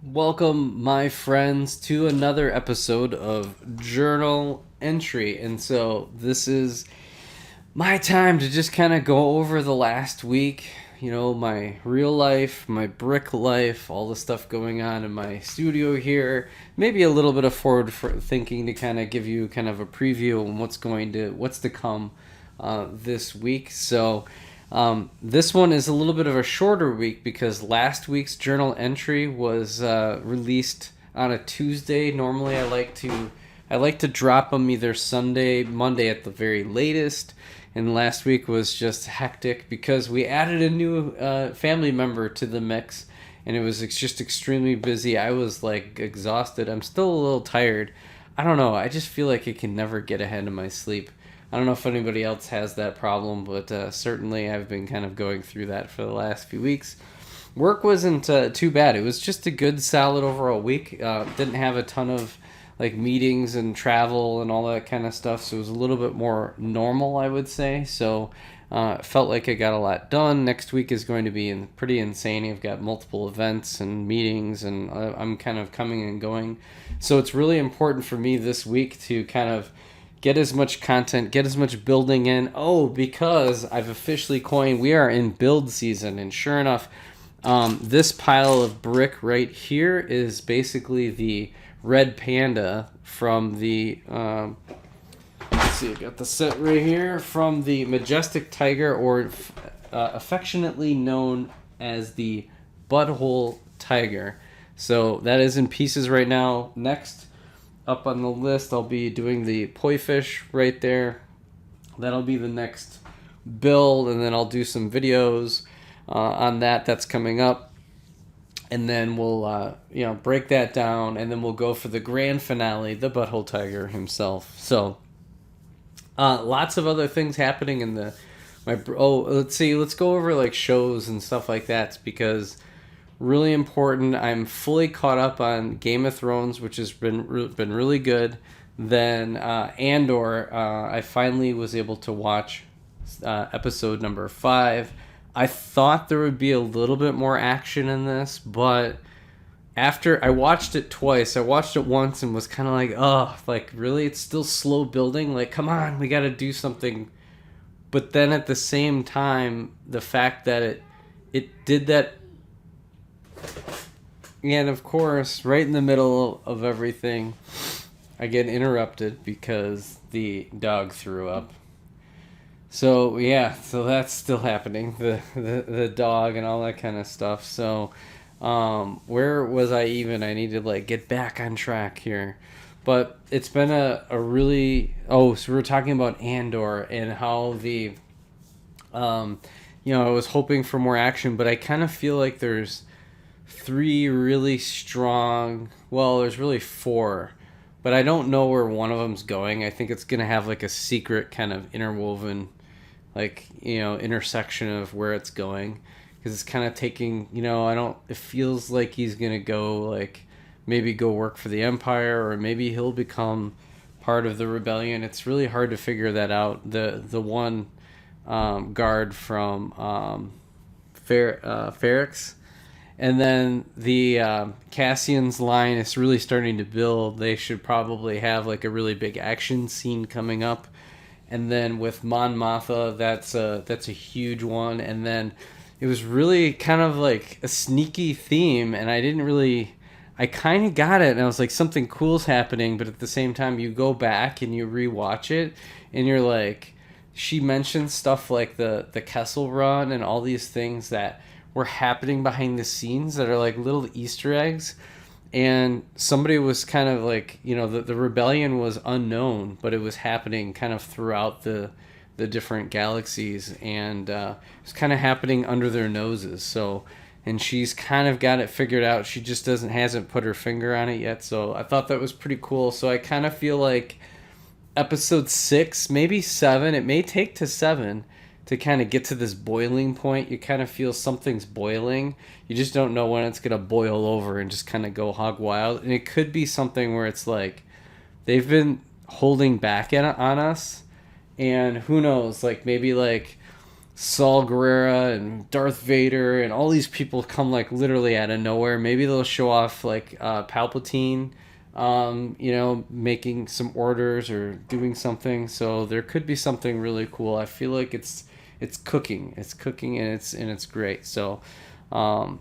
Welcome, my friends, to another episode of Journal Entry. And so, this is my time to just kind of go over the last week, my real life, my brick life, all the stuff going on in my studio here. Maybe a little bit of forward thinking to kind of give you kind of a preview on what's to come this week. So, this one is a little bit of a shorter week because last week's journal entry was released on a Tuesday. Normally, I like to drop them either Sunday, Monday at the very latest. And last week was just hectic because we added a new family member to the mix, and it was just extremely busy. I was like exhausted. I'm still a little tired. I don't know. I just feel like I can never get ahead of my sleep. I don't know if anybody else has that problem, but certainly I've been kind of going through that for the last few weeks. Work wasn't too bad. It was just a good, solid overall week. Didn't have a ton of like meetings and travel and all that kind of stuff, so it was a little bit more normal, I would say. So felt like I got a lot done. Next week is going to be pretty insane. I've got multiple events and meetings, and I'm kind of coming and going. So it's really important for me this week to kind of get as much content, get as much building in. Oh, because I've officially coined, we are in build season. And sure enough, this pile of brick right here is basically the red panda from the, let's see, I got the set right here, from the majestic tiger, or affectionately known as the butthole tiger. So that is in pieces right now. Next up on the list, I'll be doing the poi fish right there. That'll be the next build, and then I'll do some videos on that. That's coming up, and then we'll break that down, and then we'll go for the grand finale, the butthole tiger himself. So lots of other things happening in the let's see, let's go over like shows and stuff like that, because really important. I'm fully caught up on Game of Thrones, which has been really good. Then Andor, I finally was able to watch episode number 5. I thought there would be a little bit more action in this, but after I watched it twice, I watched it once and was kind of like, oh, like really, it's still slow building. Like, come on, we got to do something. But then at the same time, the fact that it did that. And of course, right in the middle of everything, I get interrupted because the dog threw up. So yeah, so that's still happening. The dog and all that kind of stuff. So where was I even? I need to like get back on track here. But it's been a really, so we were talking about Andor and how I was hoping for more action, but I kind of feel like there's 3 really strong, well, there's really 4, but I don't know where one of them's going. I think it's going to have like a secret kind of interwoven, like, intersection of where it's going, because it's kind of taking, it feels like he's going to go, like, maybe go work for the Empire, or maybe he'll become part of the rebellion. It's really hard to figure that out. The one guard from Ferrex. And then the Cassian's line is really starting to build. They should probably have like a really big action scene coming up. And then with Mon Mothma, that's a huge one. And then it was really kind of like a sneaky theme, and I kind of got it, and I was like, something cool's happening, but at the same time, you go back and you rewatch it, and you're like, she mentions stuff like the Kessel Run and all these things that were happening behind the scenes that are like little Easter eggs. And somebody was kind of like, the rebellion was unknown, but it was happening kind of throughout the different galaxies, and it's kind of happening under their noses. So, and she's kind of got it figured out. She just hasn't put her finger on it yet. So I thought that was pretty cool. So I kind of feel like episode 6, maybe 7, it may take to 7 to kind of get to this boiling point. You kind of feel something's boiling. You just don't know when it's going to boil over and just kind of go hog wild. And it could be something where it's like they've been holding back on us, and who knows, like maybe like Saul Guerrero and Darth Vader and all these people come like literally out of nowhere. Maybe they'll show off like Palpatine, making some orders or doing something. So there could be something really cool. I feel like it's cooking. It's cooking and it's great. So, and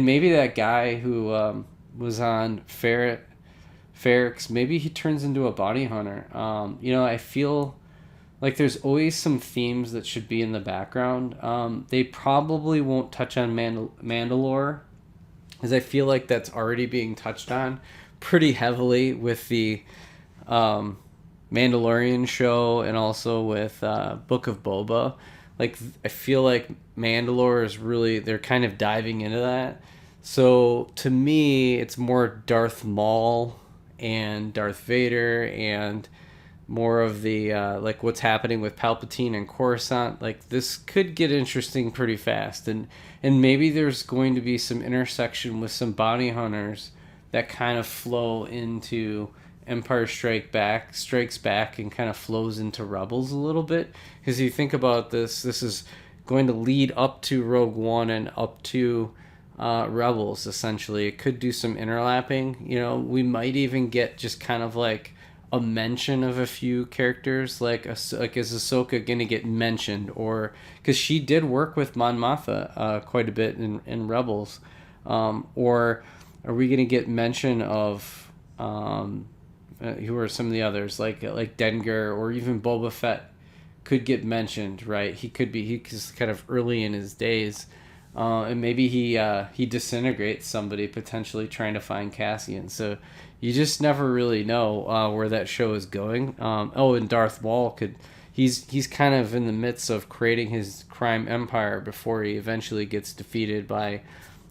maybe that guy who was on Ferrex, maybe he turns into a bounty hunter. I feel like there's always some themes that should be in the background. They probably won't touch on Mandalore, because I feel like that's already being touched on pretty heavily with the um, Mandalorian show and also with Book of Boba. Like I feel like Mandalore is really, they're kind of diving into that. So to me, it's more Darth Maul and Darth Vader and more of the like what's happening with Palpatine and Coruscant. Like this could get interesting pretty fast, and maybe there's going to be some intersection with some bounty hunters that kind of flow into Empire Strikes Back, and kind of flows into Rebels a little bit. Because you think about this, this is going to lead up to Rogue One and up to Rebels. Essentially, it could do some interlapping. We might even get just kind of like a mention of a few characters, like is Ahsoka gonna get mentioned, or because she did work with Mon Mothma quite a bit in Rebels, or are we gonna get mention of who are some of the others, like Dengar, or even Boba Fett could get mentioned, right? He's kind of early in his days, and maybe he disintegrates somebody, potentially trying to find Cassian. So you just never really know where that show is going. And Darth Maul he's kind of in the midst of creating his crime empire before he eventually gets defeated by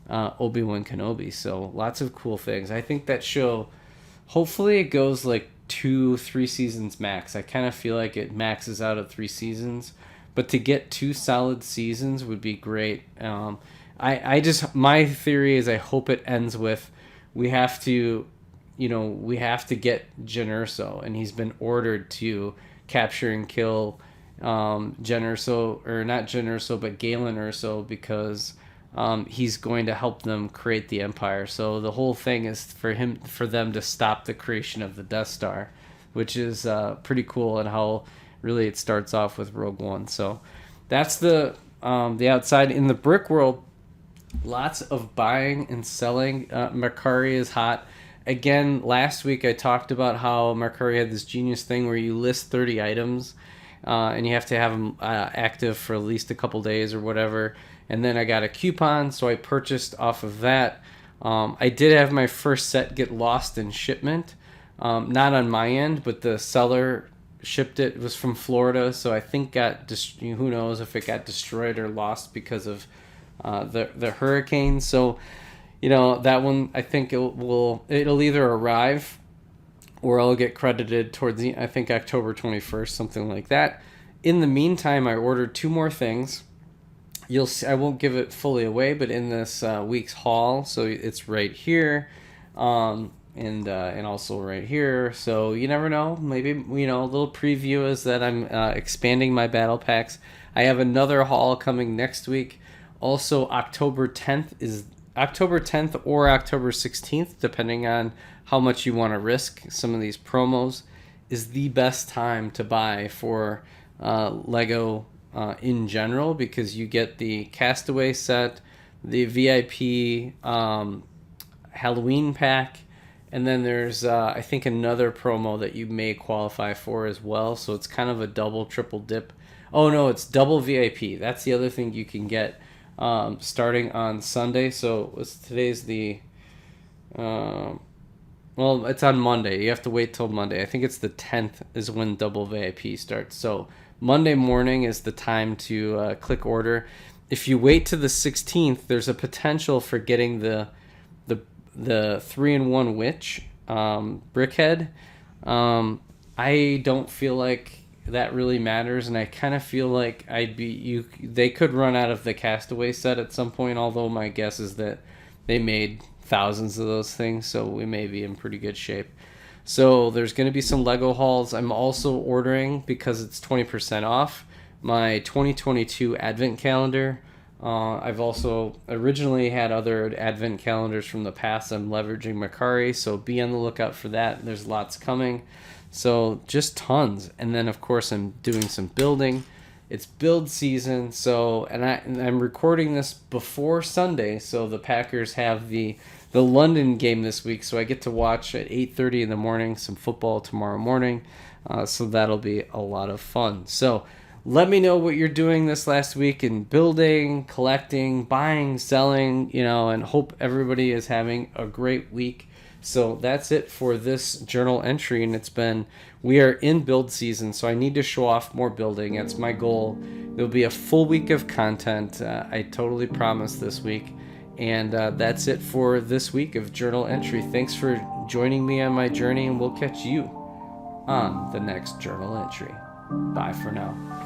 Obi-Wan Kenobi. So lots of cool things. I think that show, hopefully it goes like 2-3 seasons max. I kind of feel like it maxes out at 3 seasons, but to get 2 solid seasons would be great. My theory is I hope it ends with we have to get Jyn Erso, and he's been ordered to capture and kill Jyn Erso, or not Jyn Erso, but Galen Erso, because he's going to help them create the Empire. So the whole thing is for them to stop the creation of the Death Star, which is pretty cool, and how really it starts off with Rogue One. So that's the outside. In the brick world, lots of buying and selling. Mercari is hot. Again, last week I talked about how Mercari had this genius thing where you list 30 items, and you have to have them active for at least a couple days or whatever. And then I got a coupon, so I purchased off of that. I did have my first set get lost in shipment. Not on my end, but the seller shipped it. It was from Florida, so I think who knows if it got destroyed or lost because of the hurricane. So that one, I think it'll either arrive or I'll get credited towards I think October 21st, something like that. In the meantime, I ordered 2 more things. You'll see, I won't give it fully away, but in this week's haul, so it's right here, and also right here. So you never know. Maybe a little preview is that I'm expanding my battle packs. I have another haul coming next week. Also, October 10th or October 16th, depending on how much you want to risk. Some of these promos is the best time to buy for Lego in general, because you get the Castaway set, the VIP Halloween pack, and then there's I think another promo that you may qualify for as well. So it's kind of a double, triple dip. Oh no, it's double VIP. That's the other thing you can get starting on Sunday. So today's the well, it's on Monday. You have to wait till Monday. I think it's the 10th is when double VIP starts. So Monday morning is the time to click order. If you wait to the 16th, there's a potential for getting the 3-in-1 witch brickhead. I don't feel like that really matters, and I kind of feel like they could run out of the Castaway set at some point, although my guess is that they made thousands of those things, so we may be in pretty good shape. So there's going to be some Lego hauls. I'm also ordering, because it's 20% off, my 2022 advent calendar. I've also originally had other advent calendars from the past. I'm leveraging Macari, so be on the lookout for that. There's lots coming. So just tons. And then, of course, I'm doing some building. It's build season, so and I'm recording this before Sunday, so the Packers have the London game this week, so I get to watch at 8:30 in the morning some football tomorrow morning, so that'll be a lot of fun. So let me know what you're doing this last week in building, collecting, buying, selling, and hope everybody is having a great week. So that's it for this journal entry, and we are in build season, so I need to show off more building. That's my goal. There'll be a full week of content. I totally promise this week. And that's it for this week of journal entry. Thanks for joining me on my journey, and we'll catch you on the next journal entry. Bye for now.